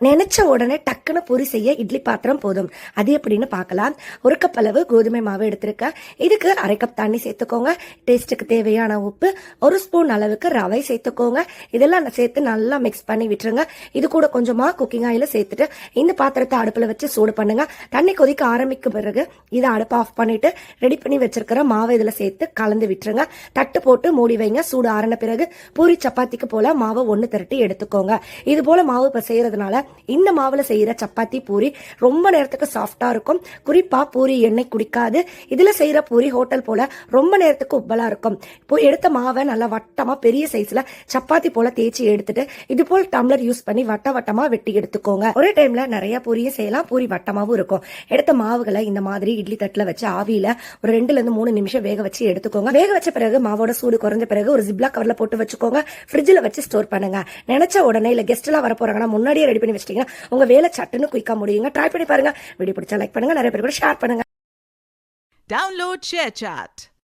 நினைச்ச உடனே டக்குன்னு பூரி செய்ய இட்லி பாத்திரம் போதும். அது எப்படின்னு பார்க்கலாம். ஒரு கப் அளவு கோதுமை மாவு எடுத்திருக்கேன். இதுக்கு அரை கப் தண்ணி சேர்த்துக்கோங்க. டேஸ்ட்டுக்கு தேவையான உப்பு, ஒரு ஸ்பூன் அளவுக்கு ரவை சேர்த்துக்கோங்க. இதெல்லாம் சேர்த்து நல்லா மிக்ஸ் பண்ணி விட்டுருங்க. இது கூட கொஞ்சமா குக்கிங் ஆயில சேர்த்துட்டு இந்த பாத்திரத்தை அடுப்புல வச்சு சூடு பண்ணுங்க. தண்ணி கொதிக்க ஆரம்பிக்கும் பிறகு இதை அடுப்பு ஆஃப் பண்ணிட்டு ரெடி பண்ணி வச்சிருக்கிற மாவை இதுல சேர்த்து கலந்து விட்டுருங்க. தட்டு போட்டு மூடி வைங்க. சூடு ஆறின பிறகு பூரி சப்பாத்திக்கு போல மாவை ஒண்ணு திரட்டி எடுத்துக்கோங்க. இது போல மாவு செய்யறதுனால இந்த மாவுல செய்யற சப்பாத்தி பூரி ரொம்ப நேரத்துக்கு சாஃப்டா இருக்கும். குறிப்பா பூரி எண்ணெய் குடிக்காது. இதுல செய்யற பூரி ஹோட்டல் போல ரொம்ப நேரத்துக்கு உப்பலா இருக்கும். இப்போ எடுத்த மாவை நல்லா வட்டமா பெரிய சைஸ்ல சப்பாத்தி போல தேய்ச்சி எடுத்துட்டு இது போல் டம்ளர் யூஸ் பண்ணி வட்ட வட்டமா வெட்டி எடுத்துக்கோங்க. ஒரே டைம்ல நிறைய பூரியும் செய்யலாம். பூரி வட்டமாவும் இருக்கும். எடுத்த மாவுகளை இந்த மாதிரி இட்லி தட்டுல வச்சு ஆவியில ஒரு 2 to 3 நிமிஷம் வேக வச்சு எடுத்துக்கோங்க. வேக வச்ச பிறகு மாவோட சூடு குறைஞ்ச பிறகு ஒரு ஜிப்லா கவர்ல போட்டு வச்சுக்கோங்க. ஃப்ரிட்ஜ்ல வச்சு ஸ்டோர் பண்ணுங்க. நினைச்ச உடனே இல்ல கெஸ்ட் எல்லாம் வர போறாங்கன்னா முன்னாடியே ரெடி பண்ணி வச்சிட்டீங்கன்னா உங்க வேலை சட்டுன்னு குயிக்கா முடியுங்க. ட்ரை பண்ணி பாருங்க. வீடியோ பிடிச்சா லைக் பண்ணுங்க. நிறைய பேர் கூட ஷேர் பண்ணுங்க. Download ShareChat.